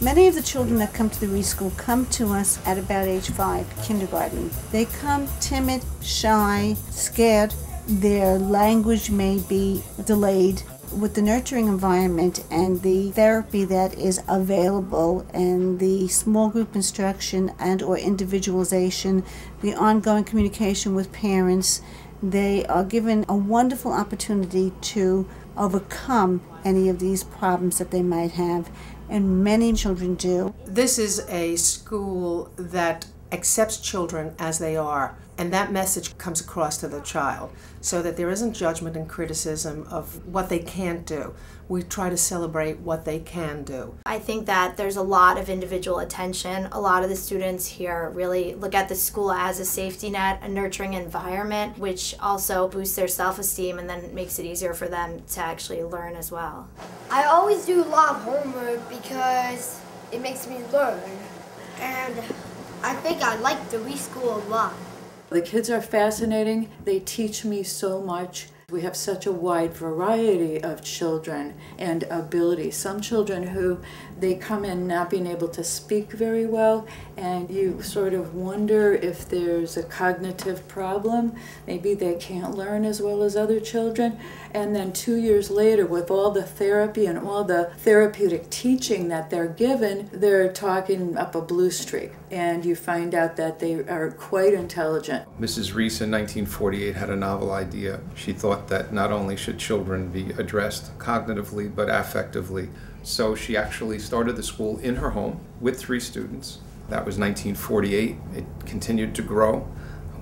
Many of the children that come to the Reece School come to us at about age 5, kindergarten. They come timid, shy, scared. Their language may be delayed. With the nurturing environment and the therapy that is available and the small group instruction and or individualization, the ongoing communication with parents, they are given a wonderful opportunity to overcome any of these problems that they might have, and many children do. This is a school that accepts children as they are, and that message comes across to the child so that there isn't judgment and criticism of what they can't do. We try to celebrate what they can do. I think that there's a lot of individual attention. A lot of the students here really look at the school as a safety net, a nurturing environment, which also boosts their self-esteem and then makes it easier for them to actually learn as well. I always do a lot of homework because it makes me learn, and I think I like the Reece School a lot. The kids are fascinating. They teach me so much. We have such a wide variety of children and abilities. Some children who they come in not being able to speak very well, and you sort of wonder if there's a cognitive problem. Maybe they can't learn as well as other children. And then 2 years later, with all the therapy and all the therapeutic teaching that they're given, they're talking up a blue streak. And you find out that they are quite intelligent. Mrs. Reece in 1948 had a novel idea. She thought that not only should children be addressed cognitively but affectively. So she actually started the school in her home with 3 students. That was 1948. It continued to grow.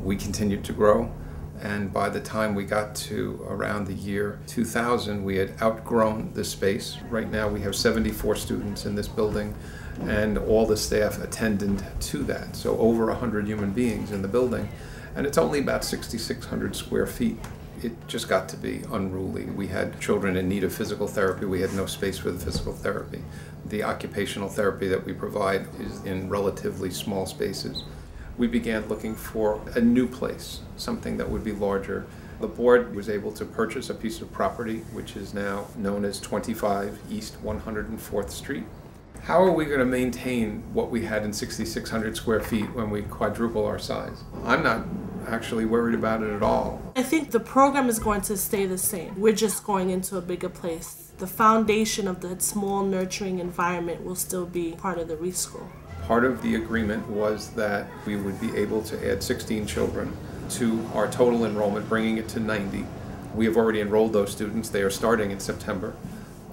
We continued to grow. And by the time we got to around the year 2000, we had outgrown the space. Right now we have 74 students in this building, and all the staff attendant to that. So over 100 human beings in the building. And it's only about 6,600 square feet. It just got to be unruly. We had children in need of physical therapy. We had no space for the physical therapy. The occupational therapy that we provide is in relatively small spaces. We began looking for a new place, something that would be larger. The board was able to purchase a piece of property, which is now known as 25 East 104th Street. How are we going to maintain what we had in 6,600 square feet when we quadruple our size? I'm not actually worried about it at all. I think the program is going to stay the same. We're just going into a bigger place. The foundation of the small nurturing environment will still be part of the Reece School. Part of the agreement was that we would be able to add 16 children to our total enrollment, bringing it to 90. We have already enrolled those students. They are starting in September.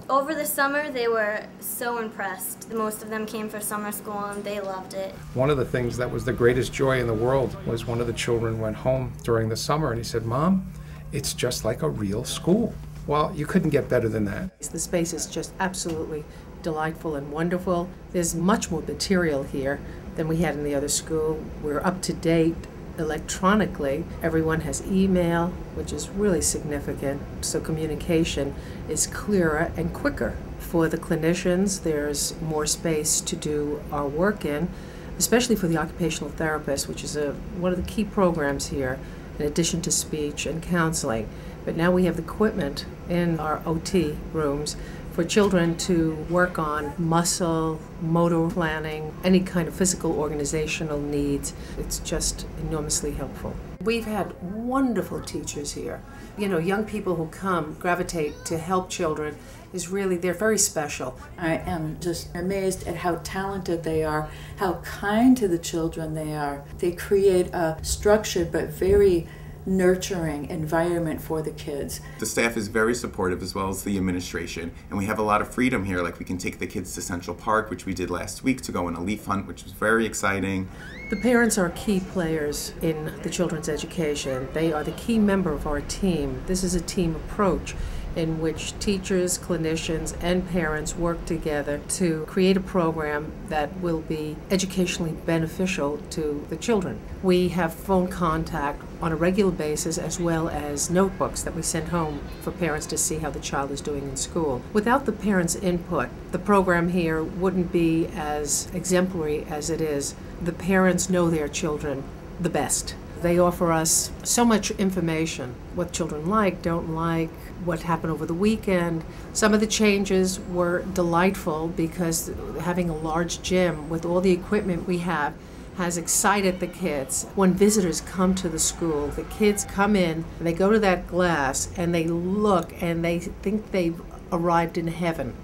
Over the summer, they were so impressed. Most of them came for summer school and they loved it. One of the things that was the greatest joy in the world was one of the children went home during the summer and he said, "Mom, it's just like a real school." Well, you couldn't get better than that. The space is just absolutely delightful and wonderful. There's much more material here than we had in the other school. We're up to date electronically. Everyone has email, which is really significant, so communication is clearer and quicker. For the clinicians, there's more space to do our work in, especially for the occupational therapist, which is one of the key programs here, in addition to speech and counseling. But now we have the equipment in our OT rooms for children to work on muscle, motor planning, any kind of physical organizational needs. It's just enormously helpful. We've had wonderful teachers here. You know, young people who come, gravitate to help children is really, they're very special. I am just amazed at how talented they are, how kind to the children they are. They create a structured but very nurturing environment for the kids. The staff is very supportive, as well as the administration, and we have a lot of freedom here. Like, we can take the kids to Central Park, which we did last week, to go on a leaf hunt, which was very exciting. The parents are key players in the children's education. They are the key member of our team. This is a team approach in which teachers, clinicians, and parents work together to create a program that will be educationally beneficial to the children. We have phone contact on a regular basis, as well as notebooks that we send home for parents to see how the child is doing in school. Without the parents' input, the program here wouldn't be as exemplary as it is. The parents know their children the best. They offer us so much information, what children like, don't like, what happened over the weekend. Some of the changes were delightful because having a large gym with all the equipment we have has excited the kids. When visitors come to the school, the kids come in, and they go to that glass, and they look, and they think they've arrived in heaven.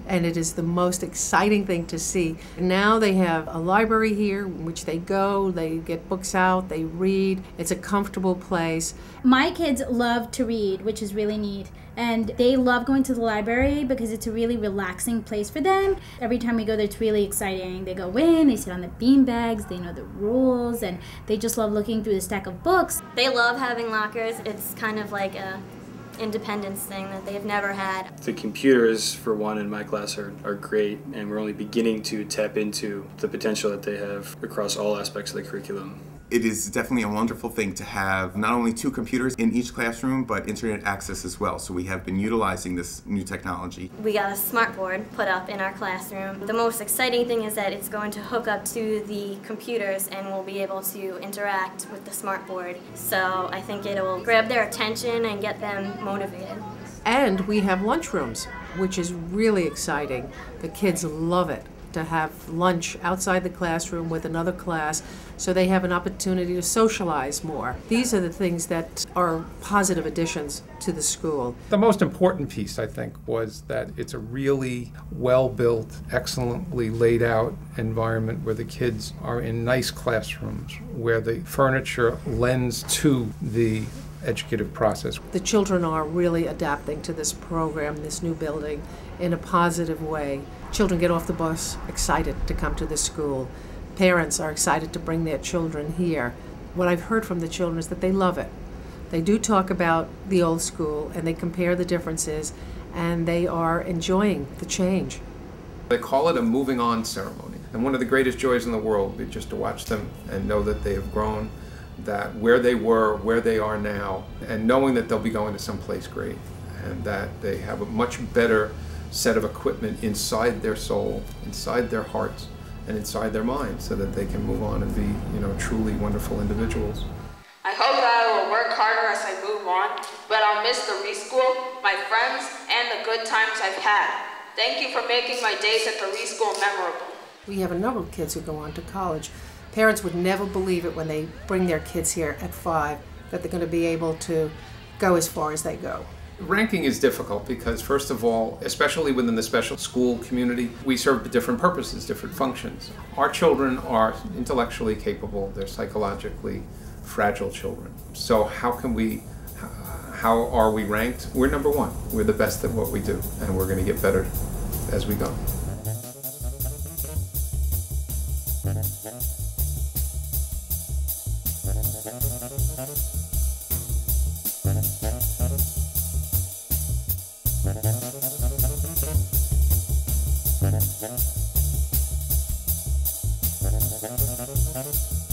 And it is the most exciting thing to see. Now they have a library here in which they go, they get books out, they read. It's a comfortable place. My kids love to read, which is really neat. And they love going to the library because it's a really relaxing place for them. Every time we go there, it's really exciting. They go in, they sit on the bean bags, they know the rules, and they just love looking through the stack of books. They love having lockers. It's kind of like a independence thing that they've never had. The computers, for one, in my class are great, and we're only beginning to tap into the potential that they have across all aspects of the curriculum. It is definitely a wonderful thing to have not only 2 computers in each classroom, but internet access as well. So we have been utilizing this new technology. We got a smart board put up in our classroom. The most exciting thing is that it's going to hook up to the computers and we'll be able to interact with the smart board. So I think it'll grab their attention and get them motivated. And we have lunchrooms, which is really exciting. The kids love it to have lunch outside the classroom with another class, so they have an opportunity to socialize more. These are the things that are positive additions to the school. The most important piece, I think, was that it's a really well-built, excellently laid out environment where the kids are in nice classrooms, where the furniture lends to the educative process. The children are really adapting to this program, this new building, in a positive way. Children get off the bus excited to come to the school. Parents are excited to bring their children here. What I've heard from the children is that they love it. They do talk about the old school and they compare the differences and they are enjoying the change. They call it a moving on ceremony. And one of the greatest joys in the world is just to watch them and know that they have grown, that where they were, where they are now, and knowing that they'll be going to someplace great and that they have a much better set of equipment inside their soul, inside their hearts, and inside their minds so that they can move on and be, truly wonderful individuals. I hope that I will work harder as I move on, but I'll miss the Reece School, my friends, and the good times I've had. Thank you for making my days at the Reece School memorable. We have a number of kids who go on to college. Parents would never believe it when they bring their kids here at 5 that they're going to be able to go as far as they go. Ranking is difficult because, first of all, especially within the special school community, we serve different purposes, different functions. Our children are intellectually capable, they're psychologically fragile children. So how are we ranked? We're number 1. We're the best at what we do, and we're going to get better as we go. Thank you.